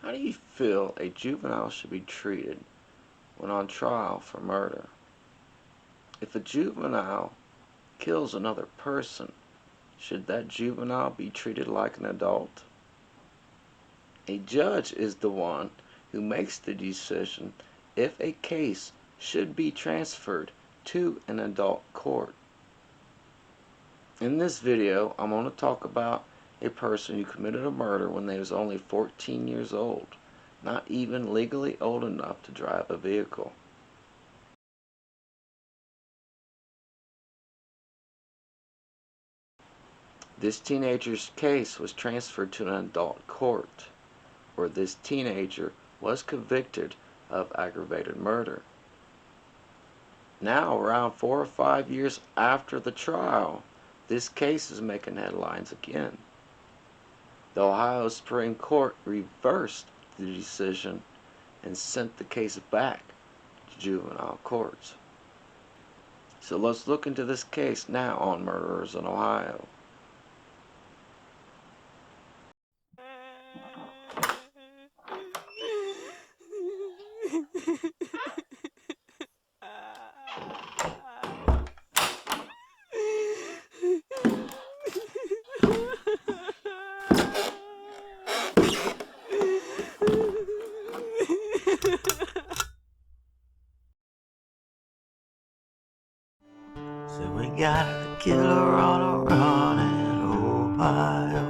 How do you feel a juvenile should be treated when on trial for murder? If a juvenile kills another person, should that juvenile be treated like an adult? A judge is the one who makes the decision if a case should be transferred to an adult court. In this video, I'm going to talk about a person who committed a murder when they was only 14 years old, not even legally old enough to drive a vehicle. This teenager's case was transferred to an adult court, where this teenager was convicted of aggravated murder. Now, around 4 or 5 years after the trial, this case is making headlines again. The Ohio Supreme Court reversed the decision and sent the case back to juvenile courts. So let's look into this case now on murderers in Ohio. So we got a killer on a run in Ohio.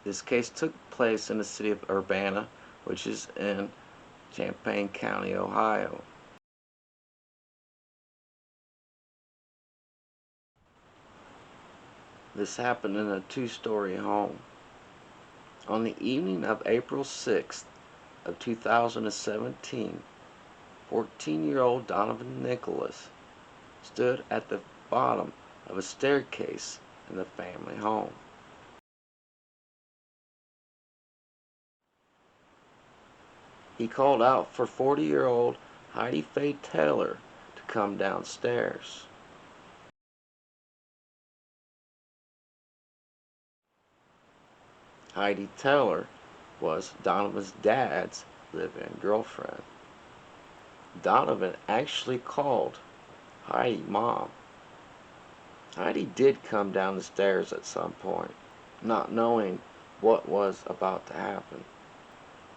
This case took place in the city of Urbana, which is in Champaign County, Ohio. This happened in a two-story home. On the evening of April 6th of 2017, 14-year-old Donovan Nicholas stood at the bottom of a staircase in the family home. He called out for 40-year-old Heidi Taylor to come downstairs. Heidi Taylor was Donovan's dad's live-in girlfriend. Donovan actually called Heidi Mom. Heidi did come down the stairs at some point, not knowing what was about to happen.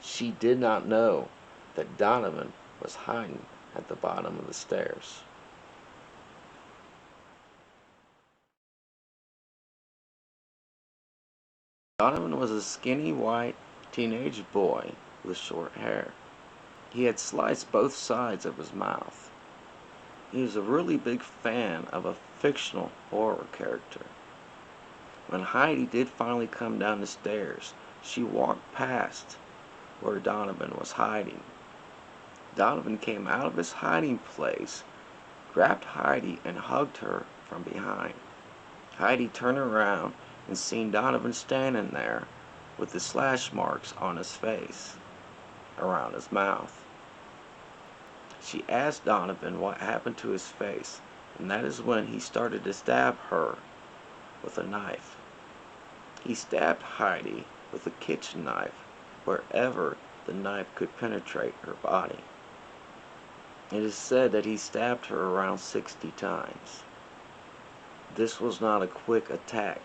She did not know that Donovan was hiding at the bottom of the stairs. Donovan was a skinny white teenage boy with short hair. He had sliced both sides of his mouth. He was a really big fan of a fictional horror character. When Heidi did finally come down the stairs, she walked past where Donovan was hiding. Donovan came out of his hiding place, grabbed Heidi, and hugged her from behind. Heidi turned around and seen Donovan standing there with the slash marks on his face, around his mouth. She asked Donovan what happened to his face, and that is when he started to stab her with a knife. He stabbed Heidi with a kitchen knife wherever the knife could penetrate her body. It is said that he stabbed her around 60 times. This was not a quick attack.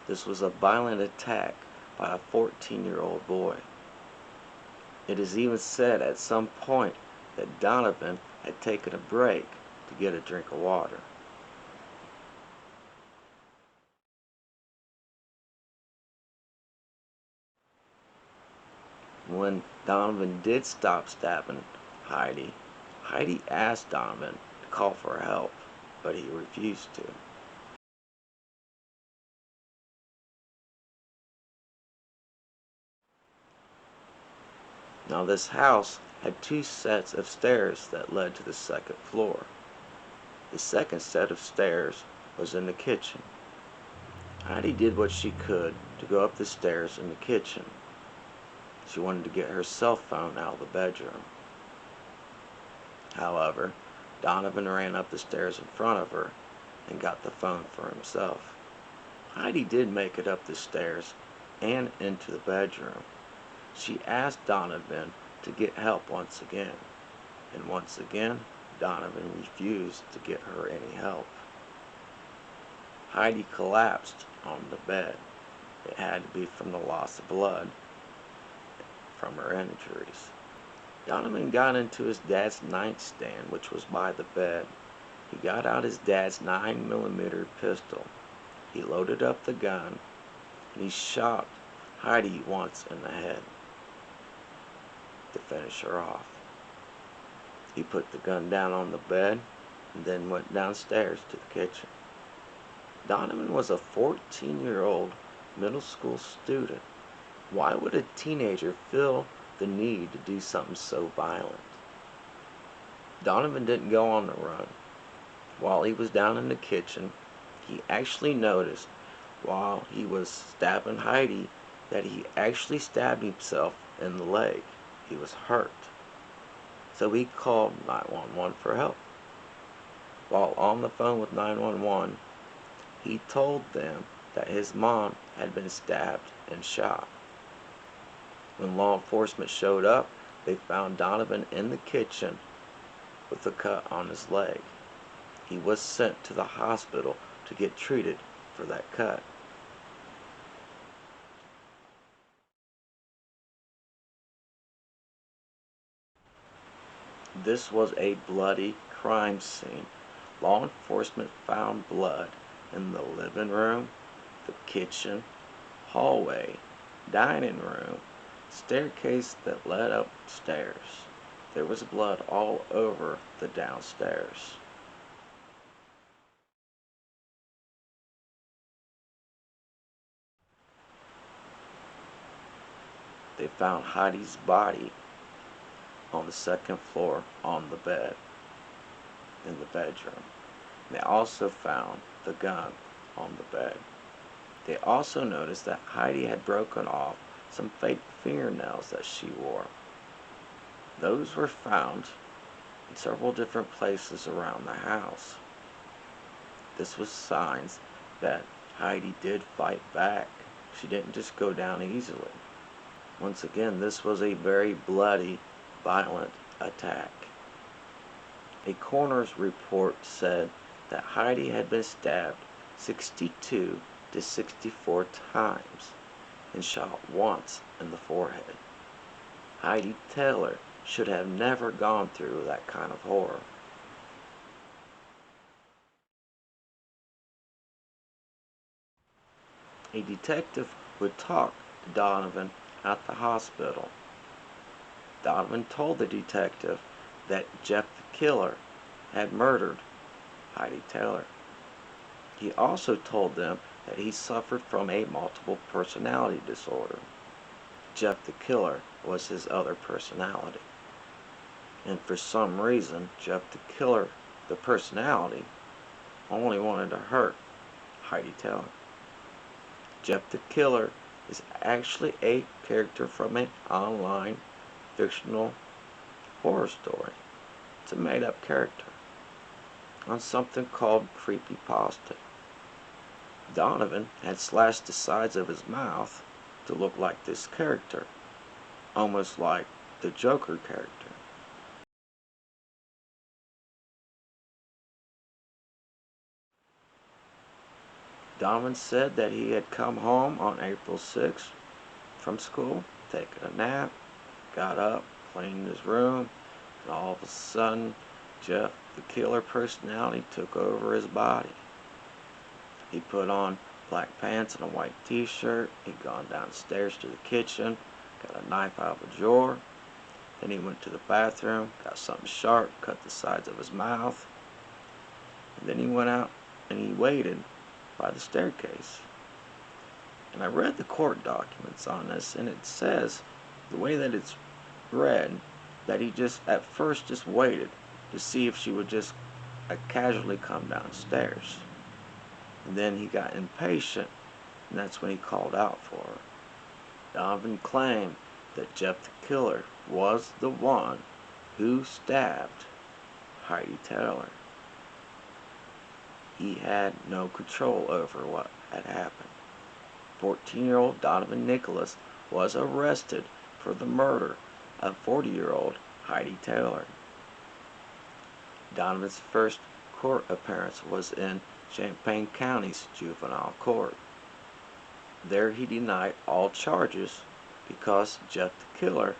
This was a violent attack by a 14-year-old boy. It is even said at some point that Donovan had taken a break to get a drink of water. When Donovan did stop stabbing Heidi, Heidi asked Donovan to call for help, but he refused to. Now this house had 2 sets of stairs that led to the second floor. The second set of stairs was in the kitchen. Heidi did what she could to go up the stairs in the kitchen. She wanted to get her cell phone out of the bedroom. However, Donovan ran up the stairs in front of her and got the phone for himself. Heidi did make it up the stairs and into the bedroom. She asked Donovan to get help once again, and once again Donovan refused to get her any help. Heidi collapsed on the bed. It had to be from the loss of blood from her injuries. Donovan got into his dad's nightstand, which was by the bed. He got out his dad's 9mm pistol. He loaded up the gun, and he shot Heidi once in the head to finish her off. He put the gun down on the bed and then went downstairs to the kitchen. Donovan was a 14-year-old middle school student. Why would a teenager feel the need to do something so violent? Donovan didn't go on the run. While he was down in the kitchen, he actually noticed while he was stabbing Heidi that he actually stabbed himself in the leg. He was hurt. So he called 911 for help. While on the phone with 911, he told them that his mom had been stabbed and shot. When law enforcement showed up, they found Donovan in the kitchen with a cut on his leg. He was sent to the hospital to get treated for that cut. This was a bloody crime scene. Law enforcement found blood in the living room, the kitchen, hallway, dining room, staircase that led upstairs. There was blood all over the downstairs. They found Heidi's body on the second floor on the bed in the bedroom. They also found the gun on the bed. They also noticed that Heidi had broken off some fake fingernails that she wore. Those were found in several different places around the house. This was signs that Heidi did fight back. She didn't just go down easily. Once again, this was a very bloody, violent attack. A coroner's report said that Heidi had been stabbed 62 to 64 times and shot once in the forehead. Heidi Taylor should have never gone through that kind of horror. A detective would talk to Donovan at the hospital. Donovan told the detective that Jeff the killer had murdered Heidi Taylor. He also told them that he suffered from a multiple personality disorder. Jeff the killer was his other personality. And for some reason, Jeff the killer, the personality, only wanted to hurt Heidi Taylor. Jeff the killer is actually a character from an online fictional horror story. It's a made-up character on something called creepypasta. Donovan had slashed the sides of his mouth to look like this character, almost like the Joker character. Donovan said that he had come home on April 6th from school, taken a nap, got up, cleaned his room, and all of a sudden, Jeff, the killer personality, took over his body. He put on black pants and a white t-shirt. He'd gone downstairs to the kitchen, got a knife out of a drawer. Then he went to the bathroom, got something sharp, cut the sides of his mouth. And then he went out and he waited by the staircase. And I read the court documents on this, and it says, the way that it's read, that he just at first just waited to see if she would just casually come downstairs. And then he got impatient, and that's when he called out for her. Donovan claimed that Jeff the killer was the one who stabbed Heidi Taylor. he had no control over what had happened. 14-year-old Donovan Nicholas was arrested for the murder of 40-year-old Heidi Taylor. Donovan's first court appearance was in Champaign County's juvenile court. There he denied all charges because Jeff the Killer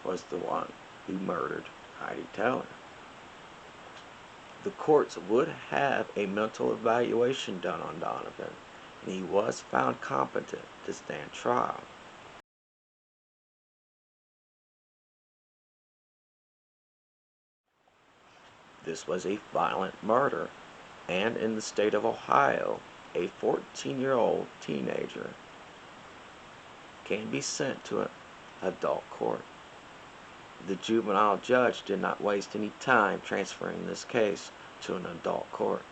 was the one who murdered Heidi Taylor. The courts would have a mental evaluation done on Donovan, and he was found competent to stand trial. This was a violent murder, and in the state of Ohio, a 14-year-old teenager can be sent to an adult court. The juvenile judge did not waste any time transferring this case to an adult court.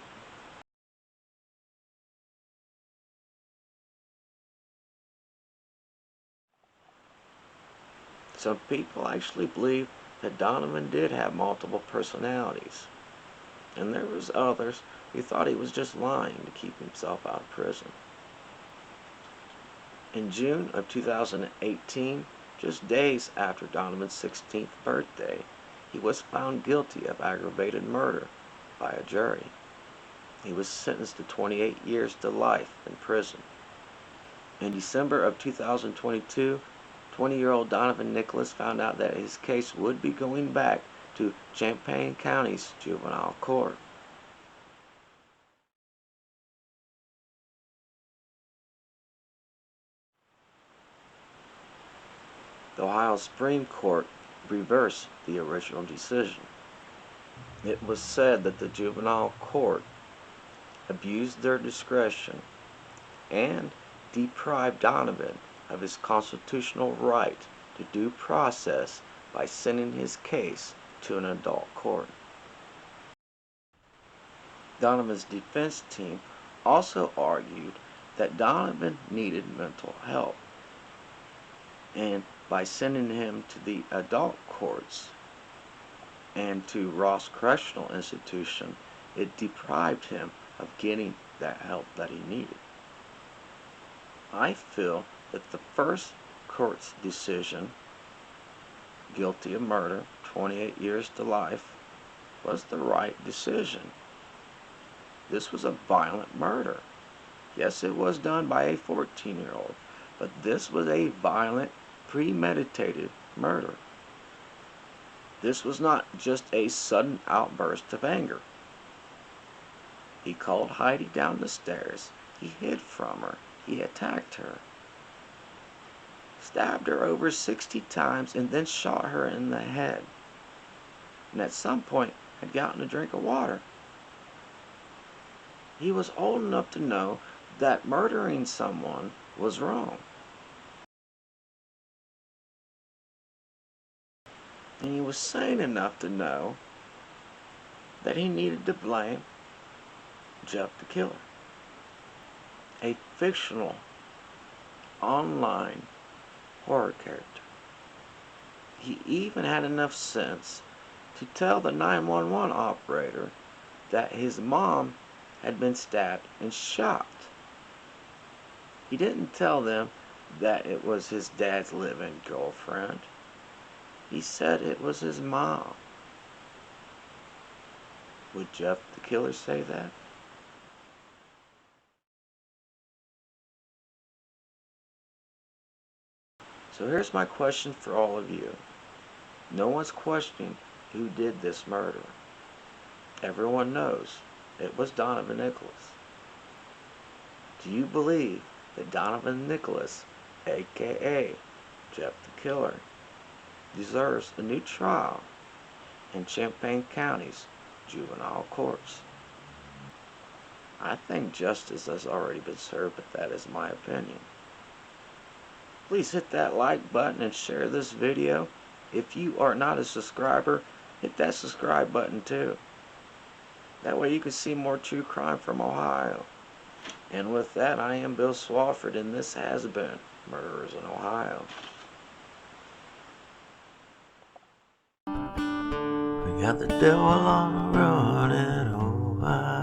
Some people actually believe that Donovan did have multiple personalities, and there was others who thought he was just lying to keep himself out of prison. In June of 2018, just days after Donovan's 16th birthday, he was found guilty of aggravated murder by a jury. He was sentenced to 28 years to life in prison. In December of 2022, 20-year-old Donovan Nicholas found out that his case would be going back to Champaign County's juvenile court. The Ohio Supreme Court reversed the original decision. It was said that the juvenile court abused their discretion and deprived Donovan of his constitutional right to due process by sending his case to an adult court. Donovan's defense team also argued that Donovan needed mental help, and by sending him to the adult courts and to Ross Correctional Institution, it deprived him of getting that help that he needed. I feel that the first court's decision, guilty of murder, 28 years to life, was the right decision. This was a violent murder. Yes, it was done by a 14-year-old, but this was a violent, premeditated murder. This was not just a sudden outburst of anger. He called Heidi down the stairs. He hid from her. He attacked her, stabbed her over 60 times, and then shot her in the head. And at some point had gotten a drink of water. He was old enough to know that murdering someone was wrong. And he was sane enough to know that he needed to blame Jeff the Killer, a fictional online horror character. He even had enough sense to tell the 911 operator that his mom had been stabbed and shot. He didn't tell them that it was his dad's live-in girlfriend. He said it was his mom. Would Jeff the Killer say that? So here's my question for all of you. No one's questioning who did this murder. Everyone knows it was Donovan Nicholas. Do you believe that Donovan Nicholas, aka Jeff the Killer, deserves a new trial in Champaign County's juvenile courts? I think justice has already been served, but that is my opinion. Please hit that like button and share this video. If you are not a subscriber, hit that subscribe button too. That way you can see more true crime from Ohio. And with that, I am Bill Swafford, and this has been Murderers in Ohio. We got the devil on the run in Ohio.